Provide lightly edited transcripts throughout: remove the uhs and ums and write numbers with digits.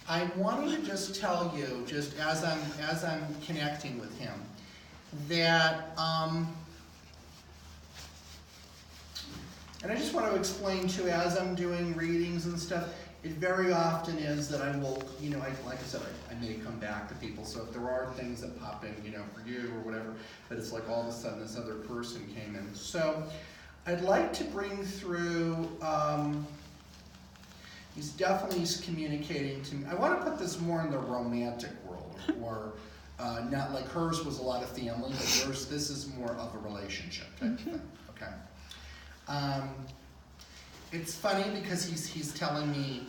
I wanted to just tell you, just as I'm connecting with him, that and I just want to explain too, as I'm doing readings and stuff, it very often is that I will, like I said, I may come back to people. So if there are things that pop in, for you or whatever, but it's like all of a sudden this other person came in. So I'd like to bring through. He's definitely communicating to me. I want to put this more in the romantic world, or not like hers was a lot of family, but yours, this is more of a relationship type of thing. Okay. It's funny because he's telling me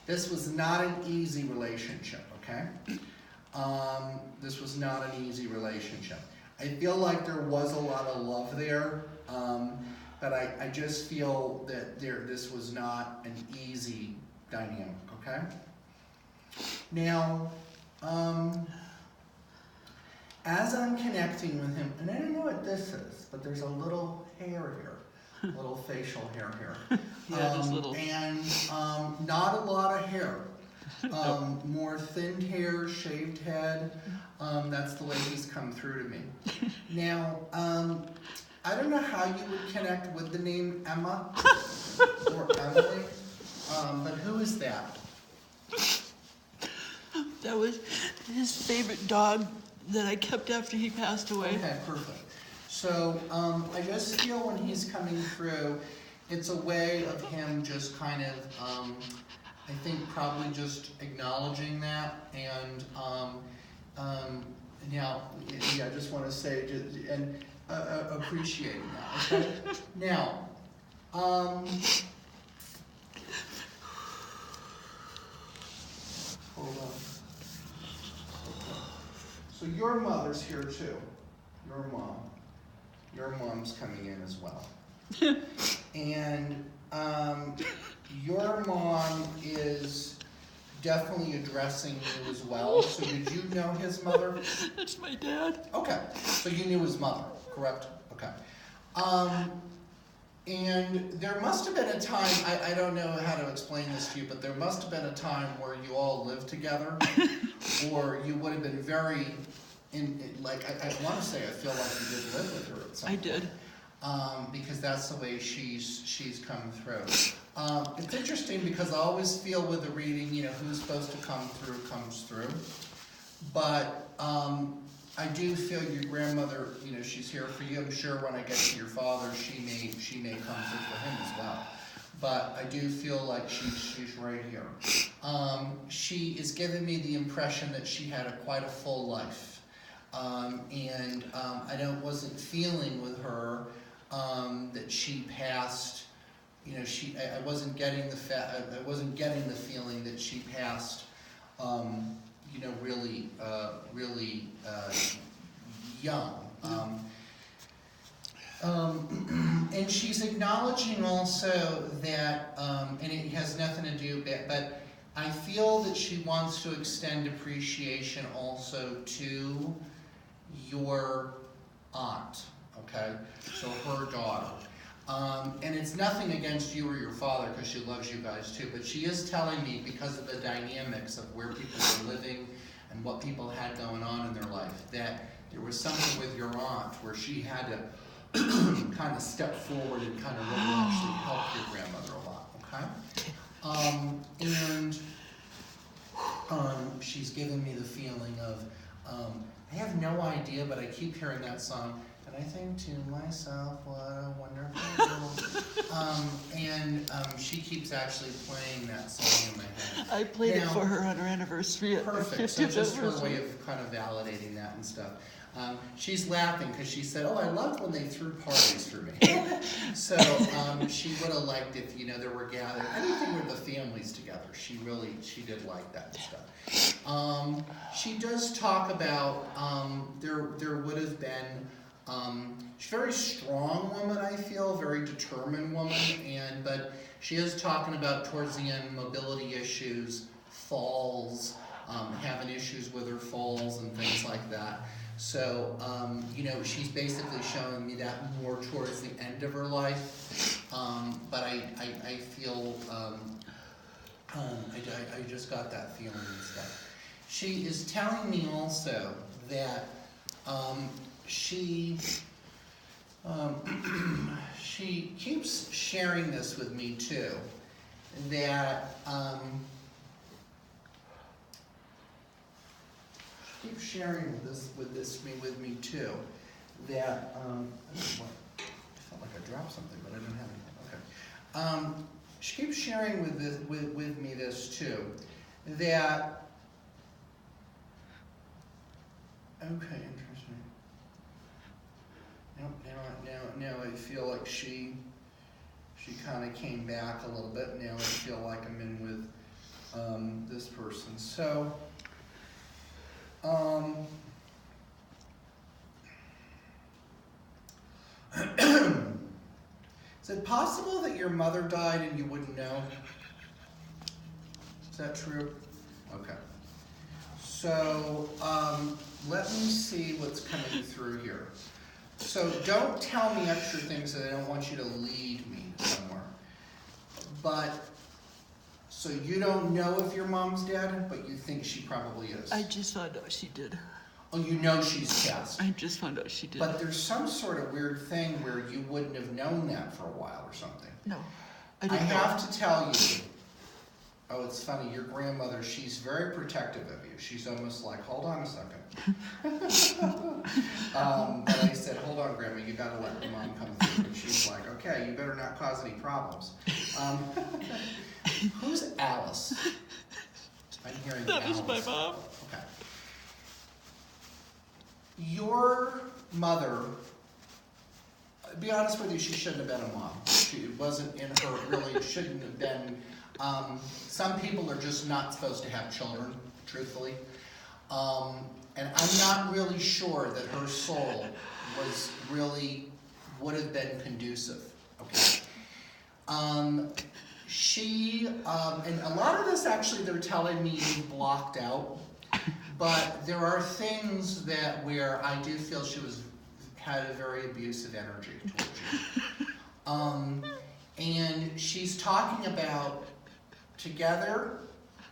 this was not an easy relationship. Okay. This was not an easy relationship. I feel like there was a lot of love there. But I just feel that this was not an easy dynamic, okay? Now, as I'm connecting with him, and I don't know what this is, but there's a little hair here, a little facial hair here. Yeah, just little. And not a lot of hair. More thinned hair, shaved head. That's the way he's come through to me. Now, I don't know how you would connect with the name Emma or Emily, but who is that? That was his favorite dog that I kept after he passed away. Okay, perfect. So I just feel when he's coming through, it's a way of him just kind of, I think probably just acknowledging that, and now, yeah, I just want to say, and appreciating that, okay? Now, hold on. So your mother's here too, your mom. Your mom's coming in as well. And your mom is definitely addressing you as well. So did you know his mother? That's my dad. Okay, so you knew his mother, correct? Okay. And there must have been a time, I don't know how to explain this to you, but there must have been a time where you all lived together, or you would have been very, I want to say I feel like you did live with her at some point. I did. Because that's the way she's come through. It's interesting because I always feel with the reading, who's supposed to come through comes through. But I do feel your grandmother, she's here for you. I'm sure when I get to your father, she may come through for him as well. But I do feel like she's right here. She is giving me the impression that she had quite a full life. And I wasn't feeling with her that she passed. I wasn't getting the feeling that she passed. Really young. And she's acknowledging also that, and it has nothing to do, but I feel that she wants to extend appreciation also to your aunt, okay? So her daughter. And it's nothing against you or your father because she loves you guys too, but she is telling me because of the dynamics of where people were living and what people had going on in their life, that there was something with your aunt where she had to kind of step forward and kind of really actually help your grandmother a lot, okay? And she's giving me the feeling of, I have no idea, but I keep hearing that song, and I think to myself, what a wonderful world. And she keeps actually playing that song in my head. I played it for her on her anniversary. Perfect. So just her way of kind of validating that and stuff. She's laughing because she said, "Oh, I loved when they threw parties for me." So she would have liked if there were gathered anything with the families together. She did like that and stuff. She does talk about there would have been. She's a very strong woman, I feel, very determined woman, but she is talking about towards the end mobility issues, falls, having issues with her falls and things like that. So, you know, she's basically showing me that more towards the end of her life. But I feel, I just got that feeling and stuff. She is telling me also that, she keeps sharing this with me too, that, keep sharing with me too, that, I felt like I dropped something, but I didn't have anything, okay. She keeps sharing with me this too, that, okay, interesting. Now I feel like she kinda came back a little bit, now I feel like I'm in with, this person, so, is it possible that your mother died and you wouldn't know? Is that true? Okay. So, let me see what's coming through here. So don't tell me extra things that I don't want you to lead me somewhere. But, so you don't know if your mom's dead, but you think she probably is? I just found out she did. Oh, you know she's passed. I just found out she did. But there's some sort of weird thing where you wouldn't have known that for a while or something. No, I I didn't know. have to tell you, oh, it's funny, your grandmother, she's very protective of you. She's almost like, hold on a second. But I said, hold on, Grandma, you gotta let your mom come through. And she's like, okay, you better not cause any problems. Who's Alice? I'm hearing That Alice. was my mom. Okay. Your mother, be honest with you, she shouldn't have been a mom. She wasn't in her, really shouldn't have been. Some people are just not supposed to have children, truthfully. And I'm not really sure that her soul would have been conducive, okay? And a lot of this actually they're telling me is blocked out, but there are things where I do feel she had a very abusive energy towards you. And she's talking about together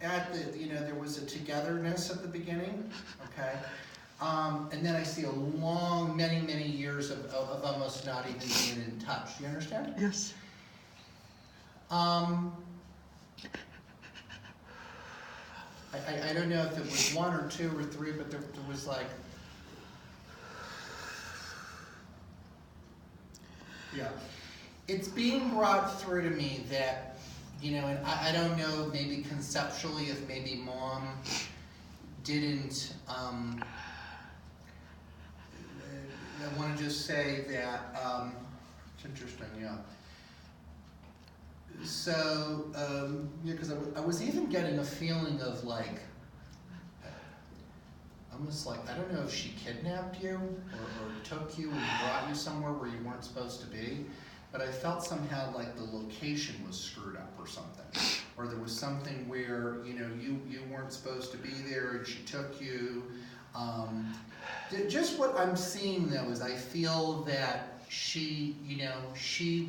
there was a togetherness at the beginning, okay? And then I see a long, many, many years of almost not even being in touch. Do you understand? Yes. I don't know if it was 1 or 2 or 3, but there was like, yeah. It's being brought through to me that, and I don't know, maybe conceptually, if maybe mom didn't, I want to just say that, it's interesting, yeah. So, because I was even getting a feeling of like, almost like, I don't know if she kidnapped you or took you and brought you somewhere where you weren't supposed to be, but I felt somehow like the location was screwed up or something. Or there was something where, you weren't supposed to be there and she took you. Just what I'm seeing though is I feel that she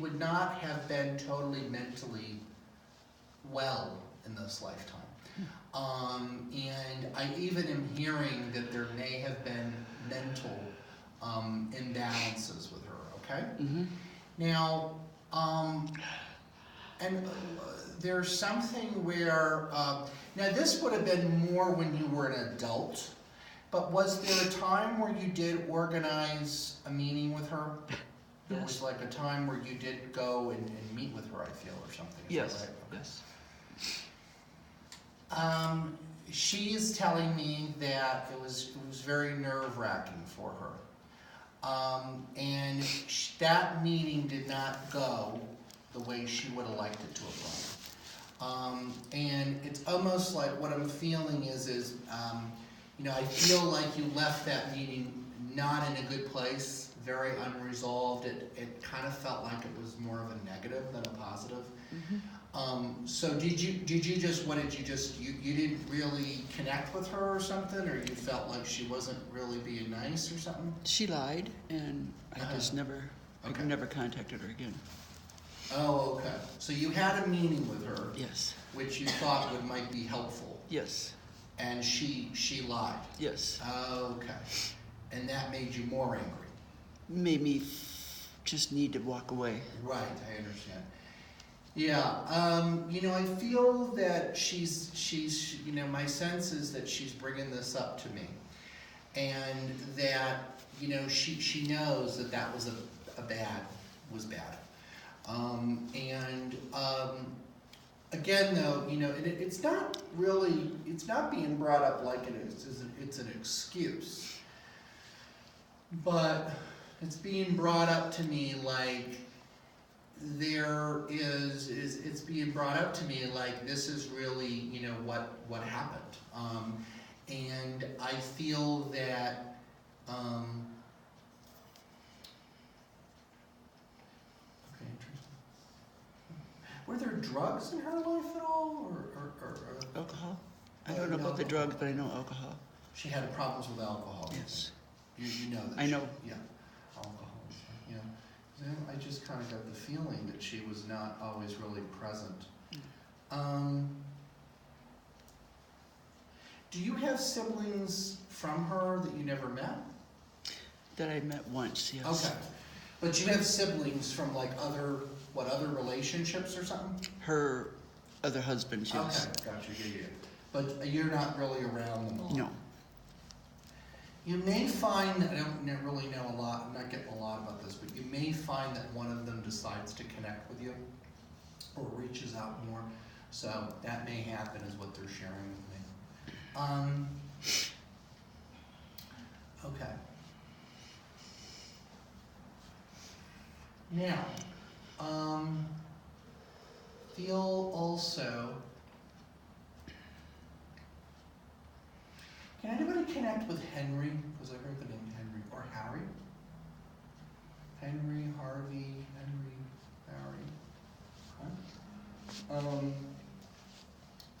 would not have been totally mentally well in this lifetime. And I even am hearing that there may have been mental imbalances with her, okay? Mm-hmm. Now, there's something where, now this would have been more when you were an adult, but was there a time where you did organize a meeting with her? There was like a time where you did go and meet with her, I feel, or something. Is Yes. that right? Okay. Yes. She is telling me that it was very nerve-wracking for her. And that meeting did not go the way she would have liked it to have gone. And it's almost like what I'm feeling is I feel like you left that meeting not in a good place, very unresolved. It kind of felt like it was more of a negative than a positive. So did you just, what did you just, you didn't really connect with her or something, or you felt like she wasn't really being nice or something? She lied, and I just never, Okay. I never contacted her again. Oh, okay. So you had a meeting with her, Yes, which you thought might be helpful, yes, and she lied. yes. Okay. And that made you more angry. Made me just need to walk away. Right, I understand. Yeah, you know, I feel that she's, you know, my sense is that she's bringing this up to me. And that, you know, she knows that that was was bad. Again though, you know, it's not really, it's not being brought up like it's an excuse. But it's being brought up to me like it's being brought up to me like this is really, you know, what happened. And I feel that, okay, interesting. Were there drugs in her life at all, or Alcohol? I don't know about the drugs, but I know alcohol. she had problems with alcohol? Yes. You know that. I know. Yeah, alcohol, yeah. Then I just kind of got the feeling that she was not always really present. Do you have siblings from her that you never met? That I met once, yes. Okay, but you have siblings from like other relationships or something? Her other husband, yes. Okay, gotcha, yeah. But you're not really around them a lot? No. You may find, I don't really know a lot, I'm not getting a lot about this, but you may find that one of them decides to connect with you or reaches out more. So that may happen is what they're sharing with me. Okay. Now, feel also, can anybody connect with Henry? Because I heard the name Henry, or Harry? Henry, Harvey, Harry.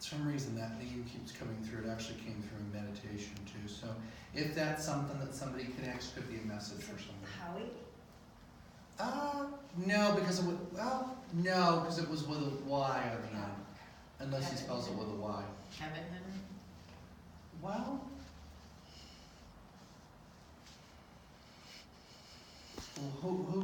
For some reason that name keeps coming through. It actually came through in meditation too. So if that's something that somebody connects, could be a message for somebody. Howie? No, because no, because it was with a Y on the end. Unless he spells it with a Y. Kevin Henry? Well, who